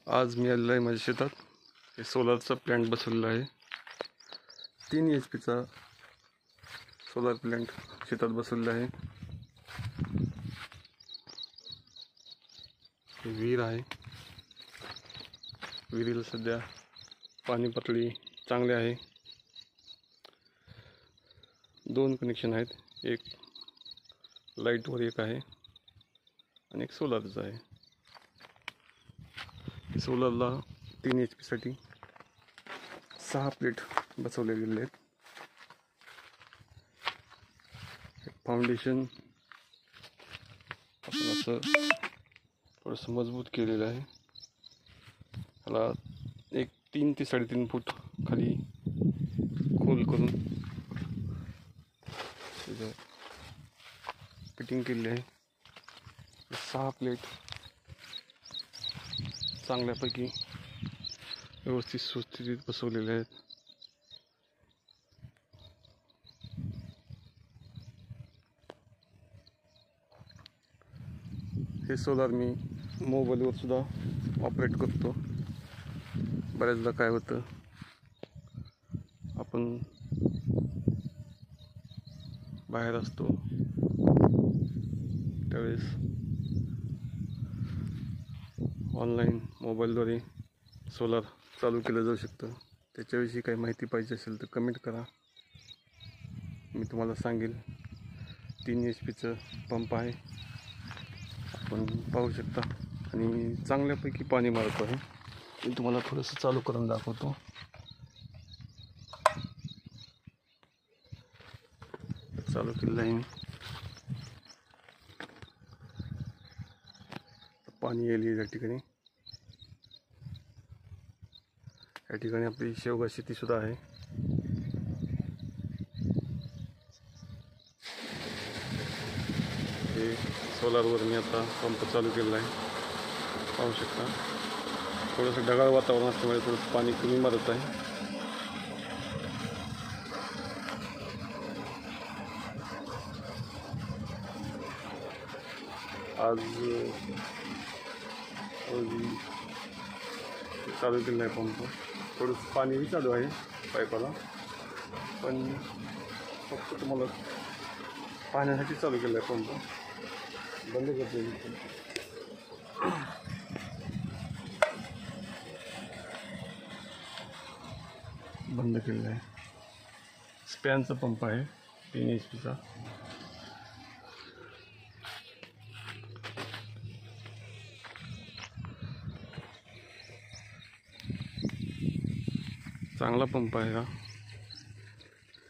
आज मी आलेलो आहे माझ्या शेतात. हे सोलारचा प्लॅन्ट बसवलेला आहे. 3 HP चा सोलार प्लॅन्ट शेतात बसवलेला आहे. हे विहीर आहे. विहिरीला सध्या पाणी पातळी चांगली आहे. 2 कनेक्शन आहेत. एक लाईटवर एक आहे आणि एक सोलारचा आहे. सोलरला 3 HP साठी 6 प्लेट बसवले गेले आहेत. फाउंडेशन आपण असं थोडंसं मजबूत केलेलं आहे. ह्याला 3 ते 3.5 फूट खाली खोल करून फिटिंग केलेली आहे. 6 प्लेट चांगल्यापैकी व्यवस्थित सुस्थितीत बसवलेले आहेत. हे सोलार मी मोबाईलवर सुद्धा ऑपरेट करतो. बऱ्याचदा काय होतं, आपण बाहेर असतो त्यावेळेस ऑनलाईन मोबाईलद्वारे सोलार चालू केलं जाऊ शकतं. त्याच्याविषयी काही माहिती पाहिजे असेल तर कमेंट करा, मी तुम्हाला सांगेल. 3 HP चं पंप आहे, आपण पाहू शकता. आणि चांगल्यापैकी पाणी मारतो आहे. मी तुम्हाला थोडंसं चालू करून दाखवतो. चालू केलेलं आहे. पाणी येईल या ठिकाणी. या ठिकाणी आपली शेवगा शेती सुद्धा आहे. हे सोलारवर मी आता पंप चालू केलेला आहे, पाहू शकता. थोडंसं ढगाळ वातावरण असल्यामुळे थोडंसं पाणी कमी मारत आहे. आज चालू केलेला आहे पंप. थोडंसं पाणी चालू आहे पाईपाला, पण फक्त तुम्हाला पाण्यासाठी चालू केलं आहे पंप. बंद करतो. बंद केलेलं आहे. स्पॅनचा पंप आहे 3 HP चा. चांगला पंप आहे हा.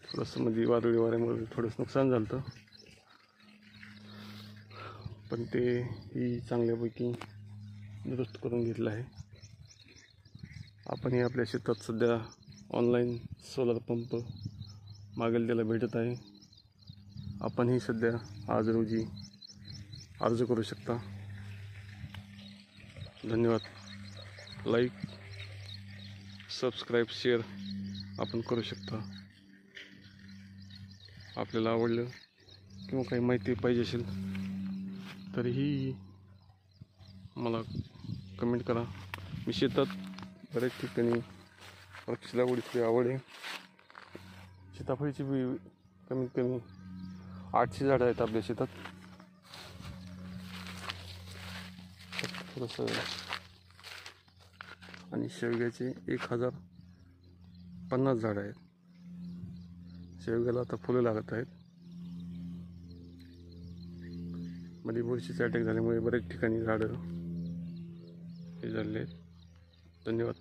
थोडंसं मध्ये वादळी वाऱ्यामुळे थोडंसं नुकसान झालं होतं, पण ते ही चांगल्यापैकी दुरुस्त करून घेतलं आहे. आपणही आपल्या शेतात सध्या ऑनलाईन सोलार पंप मागेल त्याला भेटत आहे. आपणही सध्या आज रोजी अर्ज करू शकता. धन्यवाद. लाईक, सबस्क्राईब, शेअर आपण करू शकता. आपल्याला आवडलं किंवा काही माहिती पाहिजे असेल तरीही मला कमेंट करा. मी शेतात बऱ्याच ठिकाणी वृक्ष लागवडीची आवड आहे. सीताफळीची बी कमीत कमी 800 झाडं आहेत आपल्या शेतात. थोडंसं आणि शेवग्याचे 1050 झाडं आहेत. शेवग्याला आता फुलं लागत आहेत. मध्ये बुरशीचे अटॅक झाल्यामुळे बरेच ठिकाणी झाडं हे झाले आहेत. धन्यवाद.